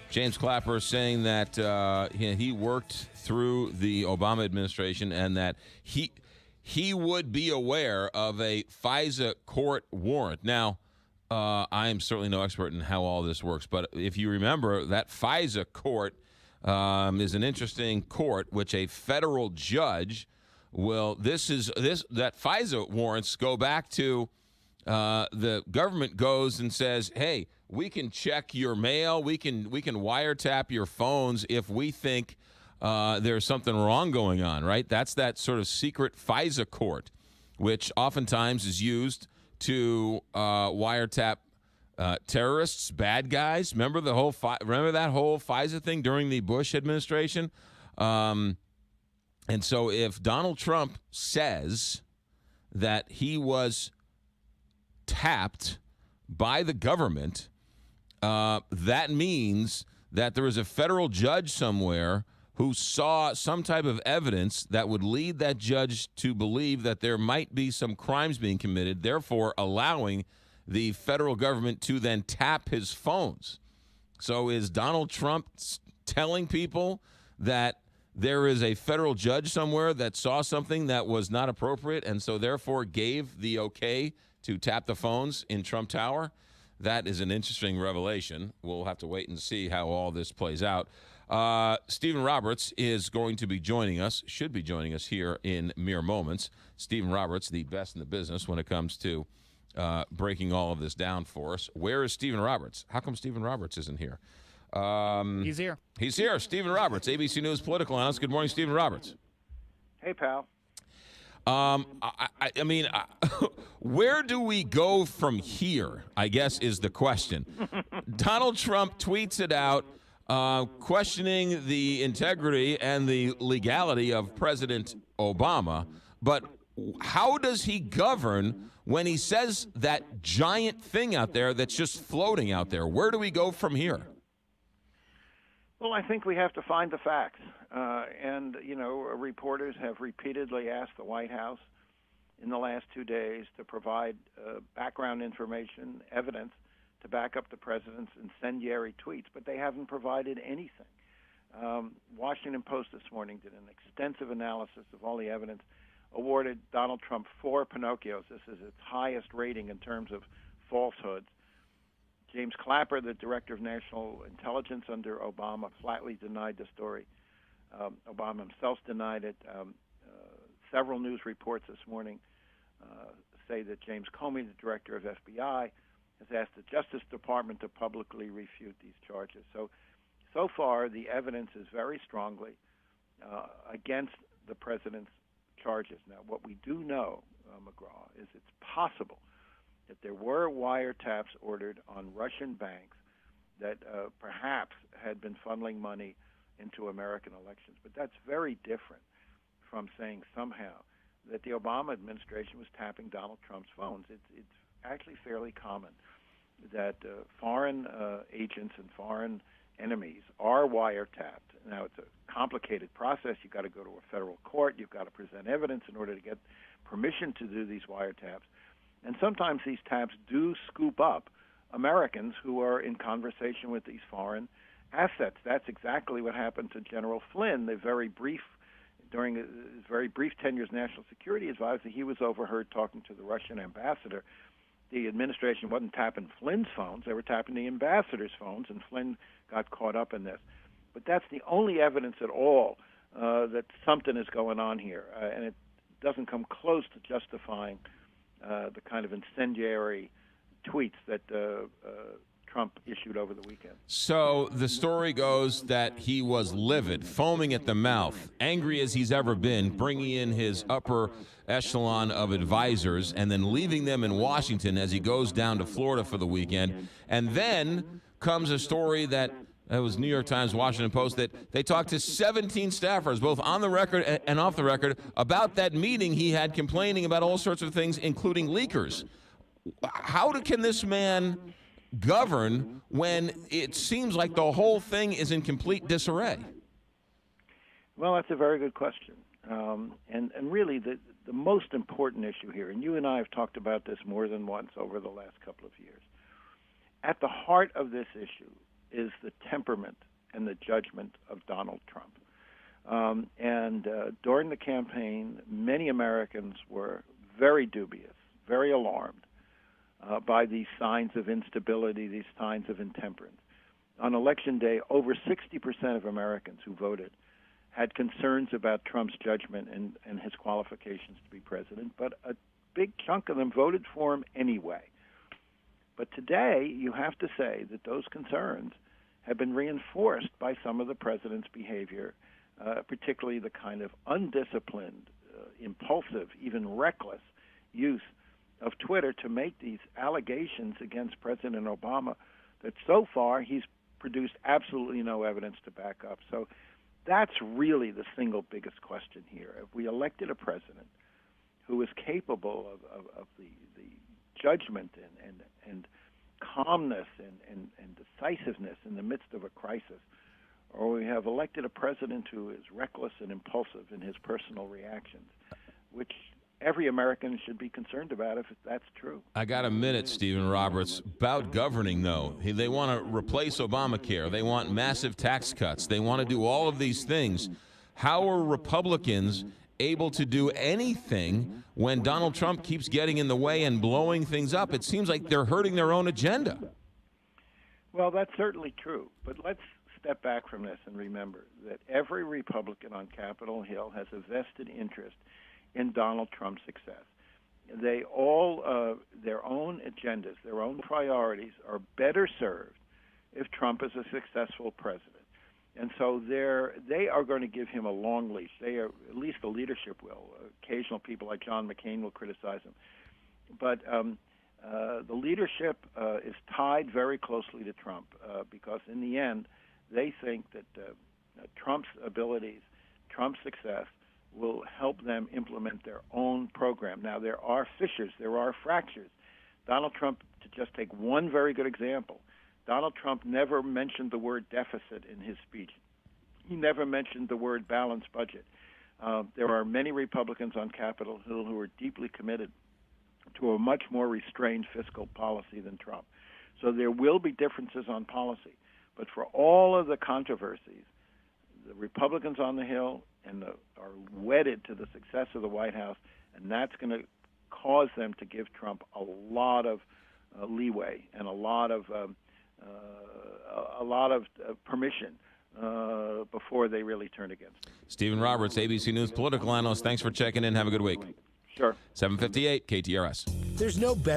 James Clapper saying that he worked through the Obama administration and that he would be aware of a FISA court warrant. Now, I am certainly no expert in how all this works, but if you remember, that FISA court is an interesting court, which a federal judge will. That FISA warrants go back to the government goes and says, "Hey, we can check your mail, we can wiretap your phones if we think there's something wrong going on." Right? That's that sort of secret FISA court, which oftentimes is used to wiretap terrorists, bad guys. Remember that whole FISA thing during the Bush administration? And so if Donald Trump says that he was tapped by the government, that means that there is a federal judge somewhere who saw some type of evidence that would lead that judge to believe that there might be some crimes being committed, therefore allowing the federal government to then tap his phones. So is Donald Trump telling people that there is a federal judge somewhere that saw something that was not appropriate and so therefore gave the okay to tap the phones in Trump Tower? That is an interesting revelation. We'll have to wait and see how all this plays out. Stephen Roberts is going to be joining us, should be joining us here in mere moments. Stephen Roberts, the best in the business when it comes to breaking all of this down for us. Where is Stephen Roberts? How come Stephen Roberts isn't here? He's here. He's here. Stephen Roberts, ABC News political analyst. Good morning, Stephen Roberts. Hey, pal. I mean, where do we go from here, I guess, is the question. Donald Trump tweets it out, questioning the integrity and the legality of President Obama. But how does he govern when he says that giant thing out there that's just floating out there? Where do we go from here? Well, I think we have to find the facts. And, you know, reporters have repeatedly asked the White House in the last 2 days to provide background information, evidence to back up the president's incendiary tweets, but they haven't provided anything. Washington Post this morning did an extensive analysis of all the evidence, awarded Donald Trump 4 Pinocchios. This is its highest rating in terms of falsehoods. James Clapper, the director of national intelligence under Obama, flatly denied the story. Obama himself denied it. Several news reports this morning say that James Comey, the director of FBI, has asked the Justice Department to publicly refute these charges. So far, the evidence is very strongly against the president's charges. Now, what we do know, McGraw, is it's possible that there were wiretaps ordered on Russian banks that perhaps had been funneling money into American elections. But that's very different from saying somehow that the Obama administration was tapping Donald Trump's phones. It's actually fairly common that foreign agents and foreign enemies are wiretapped. Now, it's a complicated process. You've got to go to a federal court. You've got to present evidence in order to get permission to do these wiretaps. And sometimes these taps do scoop up Americans who are in conversation with these foreign assets. That's exactly what happened to General Flynn, during his very brief tenure as National Security Advisor. He was overheard talking to the Russian ambassador. The administration wasn't tapping Flynn's phones. They were tapping the ambassador's phones, and Flynn got caught up in this. But that's the only evidence at all that something is going on here, and it doesn't come close to justifying the kind of incendiary tweets that Trump issued over the weekend. So the story goes that he was livid, foaming at the mouth, angry as he's ever been, bringing in his upper echelon of advisors and then leaving them in Washington as he goes down to Florida for the weekend. And then comes a story that it was New York Times, Washington Post, that they talked to 17 staffers, both on the record and off the record, about that meeting he had, complaining about all sorts of things, including leakers. How can this man govern when it seems like the whole thing is in complete disarray? Well, that's a very good question. And really, the most important issue here, and you and I have talked about this more than once over the last couple of years, at the heart of this issue is the temperament and the judgment of Donald Trump. During the campaign, many Americans were very dubious, very alarmed by these signs of instability, these signs of intemperance. On Election Day, over 60% of Americans who voted had concerns about Trump's judgment and his qualifications to be president, but a big chunk of them voted for him anyway. But today, you have to say that those concerns have been reinforced by some of the president's behavior, particularly the kind of undisciplined, impulsive, even reckless use of Twitter to make these allegations against President Obama that so far he's produced absolutely no evidence to back up. So that's really the single biggest question here. If we elected a president who is capable of the judgment and calmness and decisiveness in the midst of a crisis, or we have elected a president who is reckless and impulsive in his personal reactions, which every American should be concerned about if that's true. I got a minute, Stephen Roberts. About governing, though. They want to replace Obamacare. They want massive tax cuts. They want to do all of these things. How are Republicans able to do anything when Donald Trump keeps getting in the way and blowing things up? It seems like they're hurting their own agenda. Well, that's certainly true. But let's step back from this and remember that every Republican on Capitol Hill has a vested interest in Donald Trump's success. They all, their own agendas, their own priorities are better served if Trump is a successful president. And so they are going to give him a long leash. They are, at least the leadership will. Occasional people like John McCain will criticize him. But the leadership is tied very closely to Trump because in the end, they think that Trump's abilities, Trump's success, will help them implement their own program. Now, there are fissures, there are fractures. Donald Trump, to just take one very good example, Donald Trump never mentioned the word deficit in his speech. He never mentioned the word balanced budget. There are many Republicans on Capitol Hill who are deeply committed to a much more restrained fiscal policy than Trump. So there will be differences on policy. But for all of the controversies, the Republicans on the Hill are wedded to the success of the White House, and that's going to cause them to give Trump a lot of leeway and a lot of permission before they really turn against him. Stephen Roberts, ABC News political analyst. Thanks for checking in. Have a good week. Sure. 7:58 KTRS. There's no better